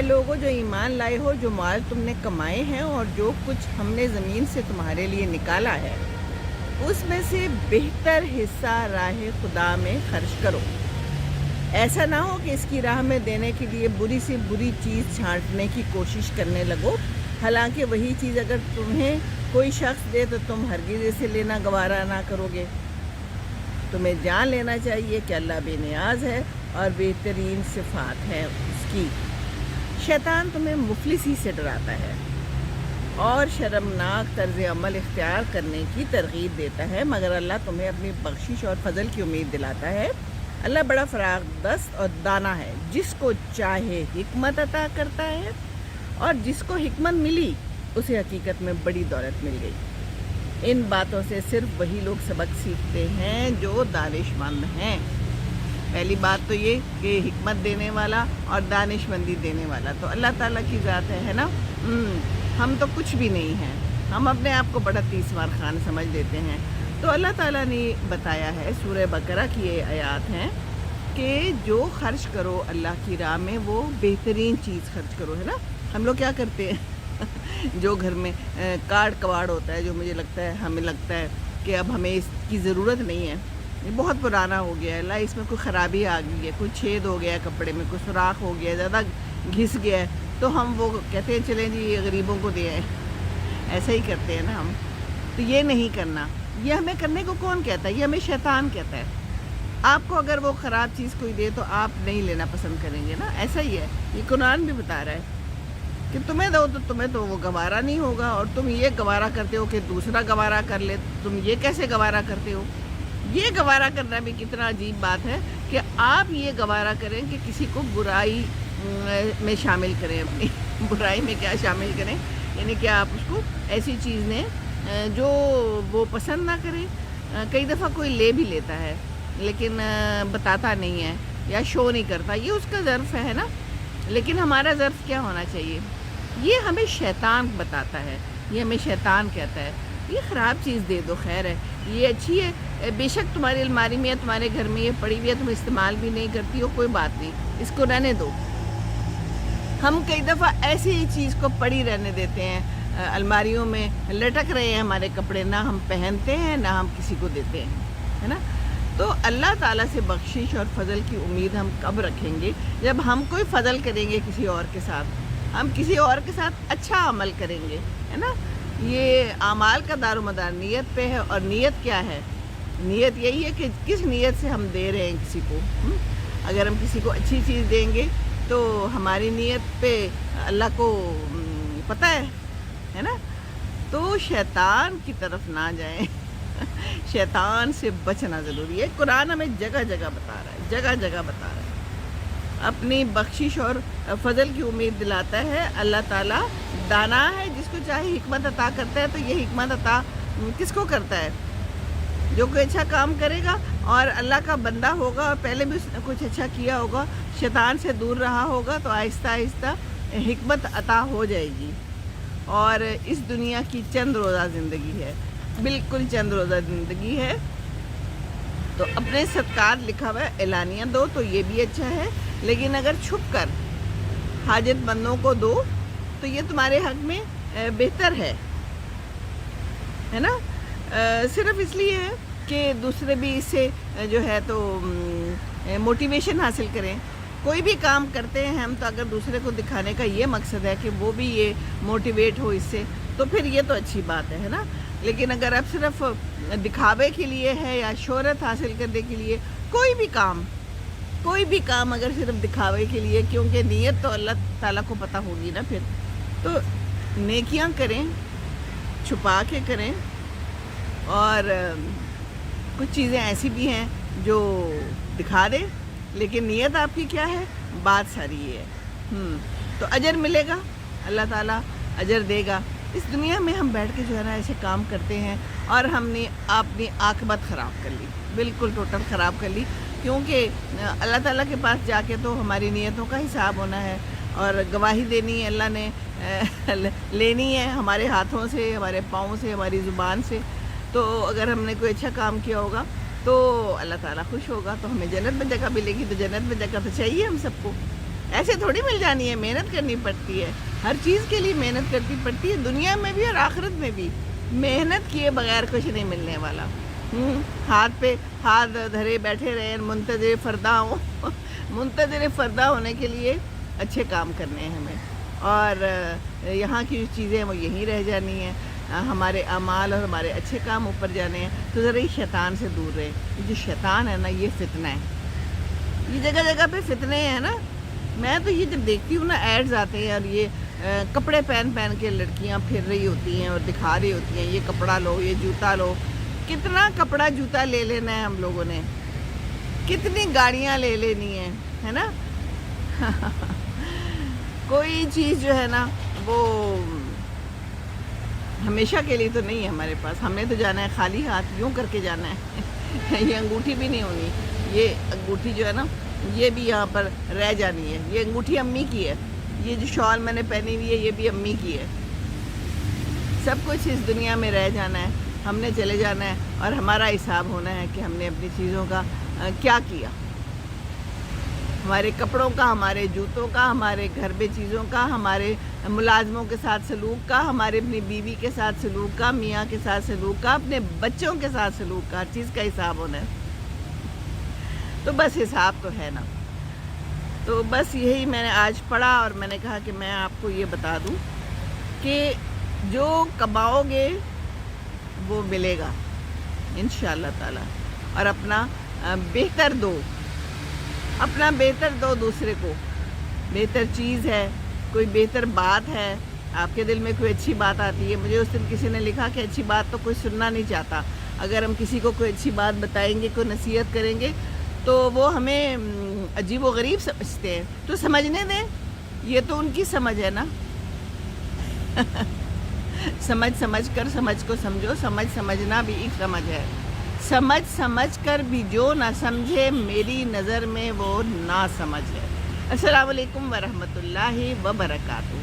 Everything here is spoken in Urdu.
لوگوں جو ایمان لائے ہو، جو مال تم نے کمائے ہیں اور جو کچھ ہم نے زمین سے تمہارے لیے نکالا ہے، اس میں سے بہتر حصہ راہ خدا میں خرچ کرو۔ ایسا نہ ہو کہ اس کی راہ میں دینے کے لیے بری سے بری چیز چھانٹنے کی کوشش کرنے لگو، حالانکہ وہی چیز اگر تمہیں کوئی شخص دے تو تم ہرگز اسے لینا گوارا نہ کرو گے۔ تمہیں جان لینا چاہیے کہ اللہ بے نیاز ہے اور بہترین صفات ہے اس کی۔ شیطان تمہیں مفلسی سے ڈراتا ہے اور شرمناک طرز عمل اختیار کرنے کی ترغیب دیتا ہے، مگر اللہ تمہیں اپنی بخشش اور فضل کی امید دلاتا ہے۔ اللہ بڑا فراغ دست اور دانا ہے، جس کو چاہے حکمت عطا کرتا ہے، اور جس کو حکمت ملی اسے حقیقت میں بڑی دولت مل گئی۔ ان باتوں سے صرف وہی لوگ سبق سیکھتے ہیں جو دانش مند ہیں۔ پہلی بات تو یہ کہ حکمت دینے والا اور دانش مندی دینے والا تو اللہ تعالیٰ کی ذات ہے نا۔ ہم تو کچھ بھی نہیں ہیں، ہم اپنے آپ کو بڑا تیسوار خان سمجھ لیتے ہیں۔ تو اللہ تعالیٰ نے بتایا ہے، سورہ بقرہ کی یہ آیات ہیں کہ جو خرچ کرو اللہ کی راہ میں وہ بہترین چیز خرچ کرو، ہے نا۔ ہم لوگ کیا کرتے ہیں جو گھر میں کاڑ کباڑ ہوتا ہے، جو مجھے لگتا ہے ہمیں لگتا ہے کہ اب ہمیں اس کی ضرورت نہیں ہے، یہ بہت پرانا ہو گیا ہے، اللہ اس میں کوئی خرابی آ گئی ہے، کوئی چھید ہو گیا ہے کپڑے میں، کوئی سوراخ ہو گیا ہے، زیادہ گھس گیا ہے، تو ہم وہ کہتے ہیں چلیں جی یہ غریبوں کو دے آئیں۔ ایسا ہی کرتے ہیں نا ہم۔ تو یہ نہیں کرنا، یہ ہمیں کرنے کو کون کہتا ہے؟ یہ ہمیں شیطان کہتا ہے۔ آپ کو اگر وہ خراب چیز کوئی دے تو آپ نہیں لینا پسند کریں گے نا، ایسا ہی ہے۔ یہ قرآن بھی بتا رہا ہے کہ تمہیں دو تو تمہیں تو وہ گوارا نہیں ہوگا، اور تم یہ گوارا کرتے ہو کہ دوسرا گوارا کر لے، تم یہ کیسے گوارا کرتے ہو؟ یہ گوارا کرنا بھی کتنا عجیب بات ہے کہ آپ یہ گوارا کریں کہ کسی کو برائی میں شامل کریں، اپنی برائی میں کیا شامل کریں، یعنی کہ آپ اس کو ایسی چیز دیں جو وہ پسند نہ کرے۔ کئی دفعہ کوئی لے بھی لیتا ہے لیکن بتاتا نہیں ہے یا شو نہیں کرتا، یہ اس کا ظرف ہے نا۔ لیکن ہمارا ظرف کیا ہونا چاہیے؟ یہ ہمیں شیطان بتاتا ہے، یہ ہمیں شیطان کہتا ہے یہ خراب چیز دے دو، خیر ہے، یہ اچھی ہے، بے شک تمہاری الماری میں ہے، تمہارے گھر میں یہ پڑی ہوئی ہے، تم استعمال بھی نہیں کرتی ہو، کوئی بات نہیں، اس کو رہنے دو۔ ہم کئی دفعہ ایسی ہی چیز کو پڑی رہنے دیتے ہیں، الماریوں میں لٹک رہے ہیں ہمارے کپڑے، نہ ہم پہنتے ہیں نہ ہم کسی کو دیتے ہیں، ہے نا۔ تو اللہ تعالیٰ سے بخشش اور فضل کی امید ہم کب رکھیں گے؟ جب ہم کوئی فضل کریں گے کسی اور کے ساتھ، ہم کسی اور کے ساتھ اچھا عمل کریں گے، ہے نا۔ یہ اعمال کا دار و مدار نیت پہ ہے، اور نیت کیا ہے؟ نیت یہی ہے کہ کس نیت سے ہم دے رہے ہیں کسی کو۔ اگر ہم کسی کو اچھی چیز دیں گے تو ہماری نیت پہ اللہ کو پتہ ہے نا۔ تو شیطان کی طرف نہ جائیں، شیطان سے بچنا ضروری ہے۔ قرآن ہمیں جگہ جگہ بتا رہا ہے، جگہ جگہ بتا رہا ہے، اپنی بخشش اور فضل کی امید دلاتا ہے۔ اللہ تعالیٰ دانا ہے، جس کو چاہے حکمت عطا کرتا ہے۔ تو یہ حکمت عطا کس کو کرتا ہے؟ جو کوئی اچھا کام کرے گا اور اللہ کا بندہ ہوگا اور پہلے بھی اس نے کچھ اچھا کیا ہوگا، شیطان سے دور رہا ہوگا، تو آہستہ آہستہ حکمت عطا ہو جائے گی۔ اور اس دنیا کی چند روزہ زندگی ہے، بالکل چند روزہ زندگی ہے، تو اپنے صدقات لکھا ہوا ہے اعلانیہ دو تو یہ بھی اچھا ہے، لیکن اگر چھپ کر حاجت مندوں کو دو تو یہ تمہارے حق میں بہتر ہے نا۔ صرف اس لیے ہے کہ دوسرے بھی اس سے جو ہے تو موٹیویشن حاصل کریں۔ کوئی بھی کام کرتے ہیں ہم تو اگر دوسرے کو دکھانے کا یہ مقصد ہے کہ وہ بھی یہ موٹیویٹ ہو اس سے، تو پھر یہ تو اچھی بات ہے نا۔ لیکن اگر اب صرف دکھاوے کے لیے ہے یا شہرت حاصل کرنے کے لیے، کوئی بھی کام اگر صرف دکھاوے کے لیے، کیونکہ نیت تو اللہ تعالیٰ کو پتہ ہوگی نا، پھر تو نیکیاں کریں، چھپا کے کریں۔ اور کچھ چیزیں ایسی بھی ہیں جو دکھا دیں، لیکن نیت آپ کی کیا ہے؟ بات ساری یہ ہے۔ تو اجر ملے گا، اللہ تعالیٰ اجر دے گا۔ اس دنیا میں ہم بیٹھ کے جو ہے نا ایسے کام کرتے ہیں اور ہم نے اپنی عاقبت خراب کر لی، بالکل ٹوٹل خراب کر لی، کیونکہ اللہ تعالیٰ کے پاس جا کے تو ہماری نیتوں کا حساب ہونا ہے، اور گواہی دینی ہے، اللہ نے لینی ہے ہمارے ہاتھوں سے، ہمارے پاؤں سے، ہماری زبان سے۔ تو اگر ہم نے کوئی اچھا کام کیا ہوگا تو اللہ تعالیٰ خوش ہوگا، تو ہمیں جنت میں جگہ ملے گی، تو جنت میں جگہ تو چاہیے ہم سب کو، ایسے تھوڑی مل جانی ہے، محنت کرنی پڑتی ہے، ہر چیز کے لیے محنت کرنی پڑتی ہے، دنیا میں بھی اور آخرت میں بھی محنت کیے بغیر کچھ نہیں ملنے والا۔ ہاتھ پہ ہاتھ دھرے بیٹھے رہیں منتظر فردا ہوں منتظر فردا ہونے کے لیے اچھے کام کرنے ہیں ہمیں، اور یہاں کی جو چیزیں ہیں وہ یہیں رہ جانی ہیں، ہمارے اعمال اور ہمارے اچھے کام اوپر جانے ہیں۔ تو ذرا یہ شیطان سے دور رہے، یہ جو شیطان ہے نا یہ فتنہ ہے، یہ جگہ جگہ پہ فتنے ہیں نا۔ میں تو یہ جب دیکھتی ہوں نا ایڈز آتے ہیں اور یہ کپڑے پہن کے لڑکیاں پھر رہی ہوتی ہیں اور دکھا رہی ہوتی ہیں، یہ کپڑا لو، یہ جوتا لو۔ کتنا کپڑا جوتا لے لینا ہے ہم لوگوں نے، کتنی گاڑیاں لے لینی ہیں، ہے نا کوئی چیز جو ہے نا وہ ہمیشہ کے لیے تو نہیں ہے ہمارے پاس، ہم نے تو جانا ہے خالی ہاتھ، یوں کر کے جانا ہے یہ انگوٹھی بھی نہیں ہونی، یہ انگوٹھی جو ہے نا یہ بھی یہاں پر رہ جانی ہے، یہ انگوٹھی امی کی ہے، یہ جو شال میں نے پہنی ہوئی ہے یہ بھی امی کی ہے۔ سب کچھ اس دنیا میں رہ جانا ہے، ہم نے چلے جانا ہے، اور ہمارا حساب ہونا ہے کہ ہم نے اپنی چیزوں کا کیا کیا، ہمارے کپڑوں کا، ہمارے جوتوں کا، ہمارے گھر میں چیزوں کا، ہمارے ملازموں کے ساتھ سلوک کا، ہمارے اپنی بیوی کے ساتھ سلوک کا، میاں کے ساتھ سلوک کا، اپنے بچوں کے ساتھ سلوک کا، ہر چیز کا حساب ہونا ہے۔ تو بس حساب تو ہے نا، تو بس یہی میں نے آج پڑھا، اور میں نے کہا کہ میں آپ کو یہ بتا دوں کہ جو کماؤ گے وہ ملے گا انشاءاللہ تعالی، اور اپنا بہتر دو، اپنا بہتر دو دوسرے کو، بہتر چیز ہے، کوئی بہتر بات ہے، آپ کے دل میں کوئی اچھی بات آتی ہے۔ مجھے اس دن کسی نے لکھا کہ اچھی بات تو کوئی سننا نہیں چاہتا، اگر ہم کسی کو کوئی اچھی بات بتائیں گے، کوئی نصیحت کریں گے تو وہ ہمیں عجیب و غریب سمجھتے ہیں، تو سمجھنے دیں، یہ تو ان کی سمجھ ہے نا سمجھ کر سمجھ کو سمجھو، سمجھنا بھی ایک سمجھ ہے، سمجھ کر بھی جو نہ سمجھے میری نظر میں وہ نا سمجھ ہے۔ السلام علیکم ورحمۃ اللہ وبرکاتہ۔